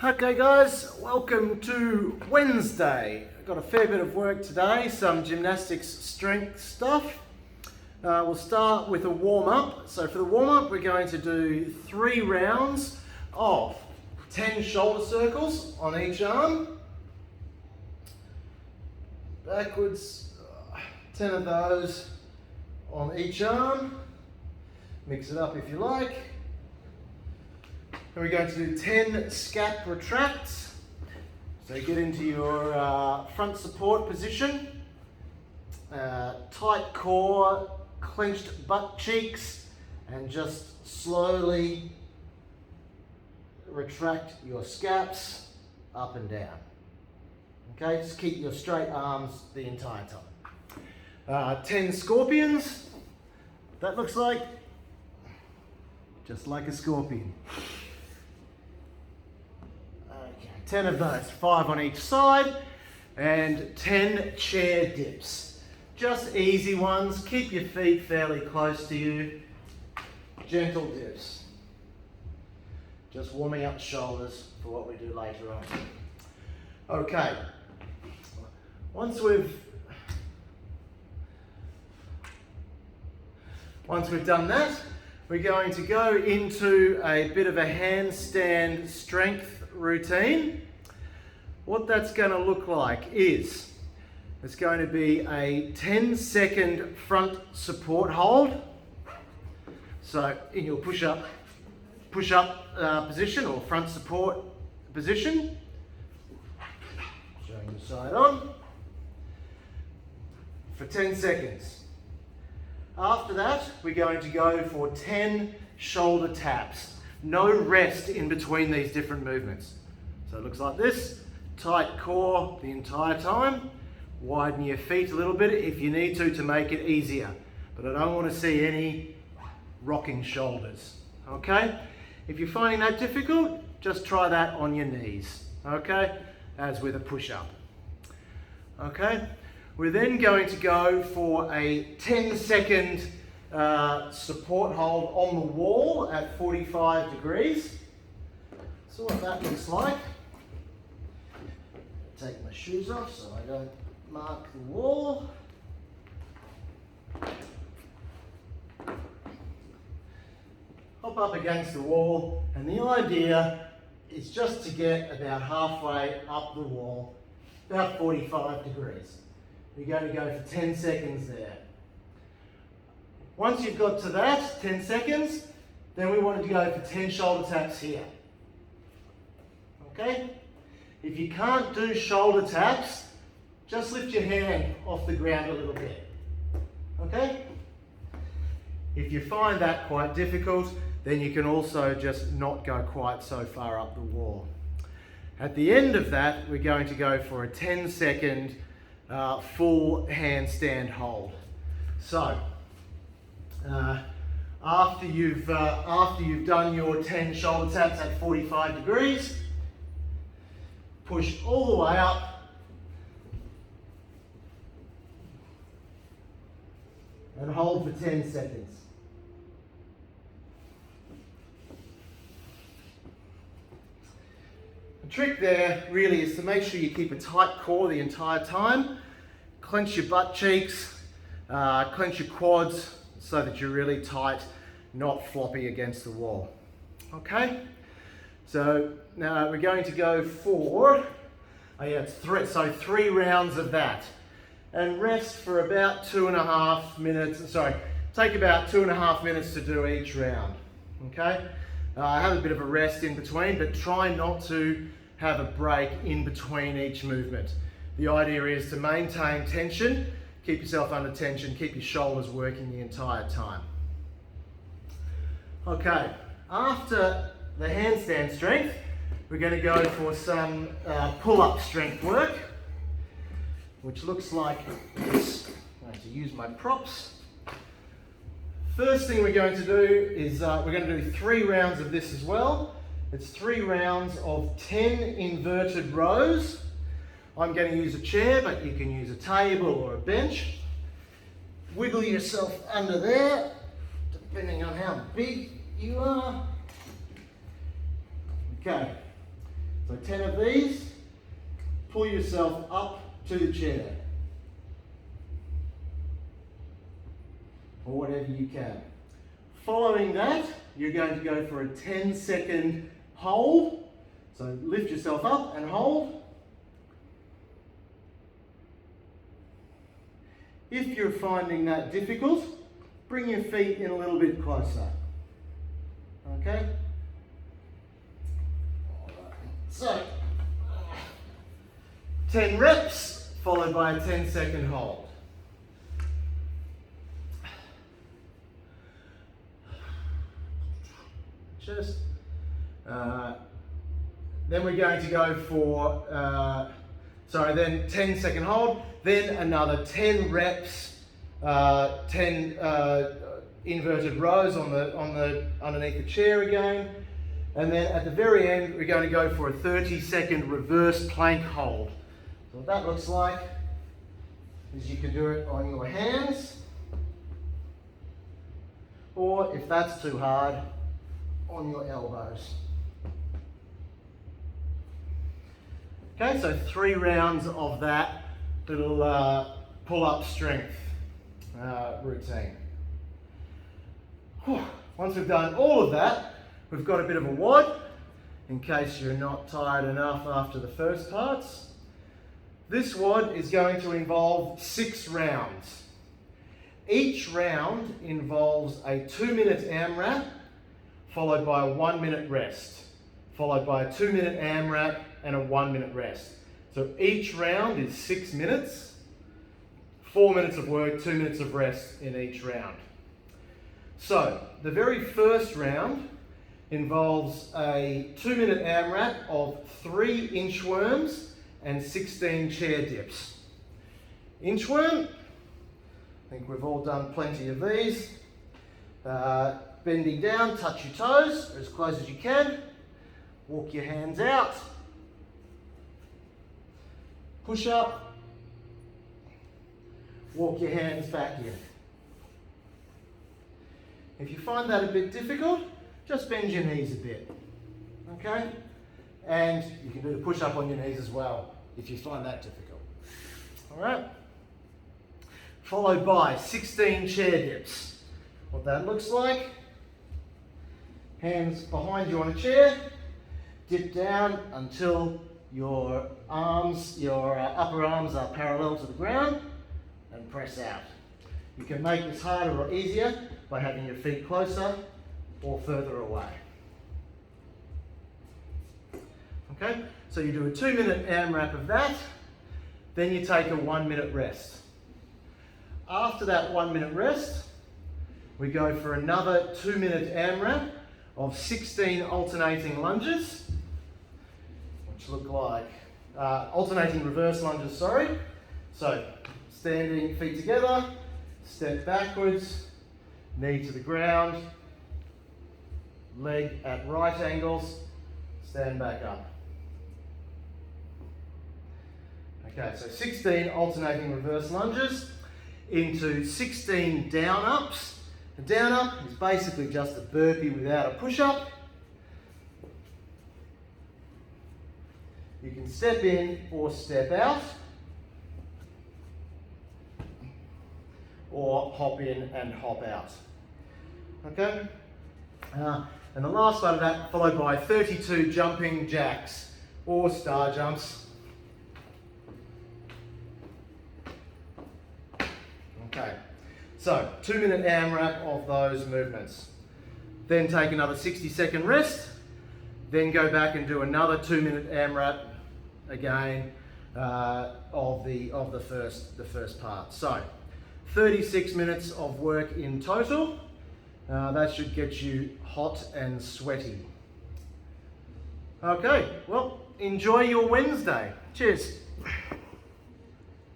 Okay guys, welcome to Wednesday. I've got a fair bit of work today, some gymnastics strength stuff. We'll start with a warm-up. So for the warm-up, we're going to do 3 rounds of 10 shoulder circles on each arm. Backwards, 10 of those on each arm. Mix it up if you like. And we're going to do 10 scap retracts. So get into your front support position. Tight core, clenched butt cheeks, and just slowly retract your scaps up and down. Okay, just keep your straight arms the entire time. 10 scorpions. That looks like just like a scorpion. 10 of those, 5 on each side, and 10 chair dips. Just easy ones, keep your feet fairly close to you. Gentle dips. Just warming up the shoulders for what we do later on. Okay, once we've done that, we're going to go into a bit of a handstand strength routine. What that's going to look like is it's going to be a 10-second front support hold. So in your push-up position or front support position, showing the side on, for 10 seconds. After that, we're going to go for 10 shoulder taps. No rest in between these different movements. So it looks like this, tight core the entire time, widen your feet a little bit if you need to make it easier. But I don't want to see any rocking shoulders, okay? If you're finding that difficult, just try that on your knees, okay? As with a push-up, okay? We're then going to go for a 10-second support hold on the wall at 45 degrees. So what that looks like. Take my shoes off so I don't mark the wall. Hop up against the wall, and the idea is just to get about halfway up the wall, about 45 degrees. You're going to go for 10 seconds there. Once you've got to that, 10 seconds, then we want to go for 10 shoulder taps here. Okay? If you can't do shoulder taps, just lift your hand off the ground a little bit. Okay? If you find that quite difficult, then you can also just not go quite so far up the wall. At the end of that, we're going to go for a 10-second full handstand hold. So, after you've done your 10 shoulder taps at 45 degrees, push all the way up and hold for 10 seconds. The trick there really is to make sure you keep a tight core the entire time. Clench your butt cheeks, clench your quads so that you're really tight, not floppy against the wall. Okay? So now we're going to go for, it's 3 rounds of that. And rest for about 2.5 minutes, take about 2.5 minutes to do each round. Okay? Have a bit of a rest in between, but try not to have a break in between each movement. The idea is to maintain tension, keep yourself under tension, keep your shoulders working the entire time. Okay, after the handstand strength, we're going to go for some pull-up strength work, which looks like this. I'm going to use my props. First thing we're going to do is we're going to do 3 rounds of this as well. It's 3 rounds of 10 inverted rows. I'm going to use a chair, but you can use a table or a bench. Wiggle yourself under there, depending on how big you are. Okay, So 10 of these, pull yourself up to the chair. Or whatever you can. Following that, you're going to go for a 10-second hold. So lift yourself up and hold. If you're finding that difficult, bring your feet in a little bit closer. Okay? So, 10 reps followed by a 10-second hold. Just, then we're going to go for, then 10-second hold, then another 10 reps, 10 inverted rows underneath the chair again, and then at the very end we're going to go for a 30-second reverse plank hold. So what that looks like is you can do it on your hands, or if that's too hard, on your elbows. Okay, so 3 rounds of that little pull-up strength routine. Once we've done all of that, we've got a bit of a WOD, in case you're not tired enough after the first parts. This WOD is going to involve 6 rounds. Each round involves a 2-minute AMRAP, followed by a 1-minute rest, followed by a 2-minute AMRAP and a 1-minute rest. So each round is 6 minutes, 4 minutes of work, 2 minutes of rest in each round. So the very first round involves a 2-minute AMRAP of 3 inchworms and 16 chair dips. Inchworm, I think we've all done plenty of these. Bending down, touch your toes as close as you can. Walk your hands out. Push up. Walk your hands back in. If you find that a bit difficult, just bend your knees a bit. Okay? And you can do the push up on your knees as well if you find that difficult. Alright? Followed by 16 chair dips. What that looks like: hands behind you on a chair, dip down until your arms, your upper arms are parallel to the ground, and press out. You can make this harder or easier by having your feet closer or further away. Okay, so you do a 2-minute AMRAP of that, then you take a 1-minute rest. After that 1-minute rest, we go for another 2-minute AMRAP of 16 alternating lunges, which look like alternating reverse lunges, sorry. So standing, feet together, step backwards, knee to the ground, leg at right angles, stand back up. Okay, so 16 alternating reverse lunges into 16 down ups. A down up is basically just a burpee without a push up. You can step in or step out, or hop in and hop out. Okay? And the last part of that, followed by 32 jumping jacks or star jumps. Okay, so 2-minute AMRAP of those movements. Then take another 60-second rest. Then go back and do another 2-minute AMRAP again of the first part. So 36 minutes of work in total. That should get you hot and sweaty. Okay, well, enjoy your Wednesday. Cheers.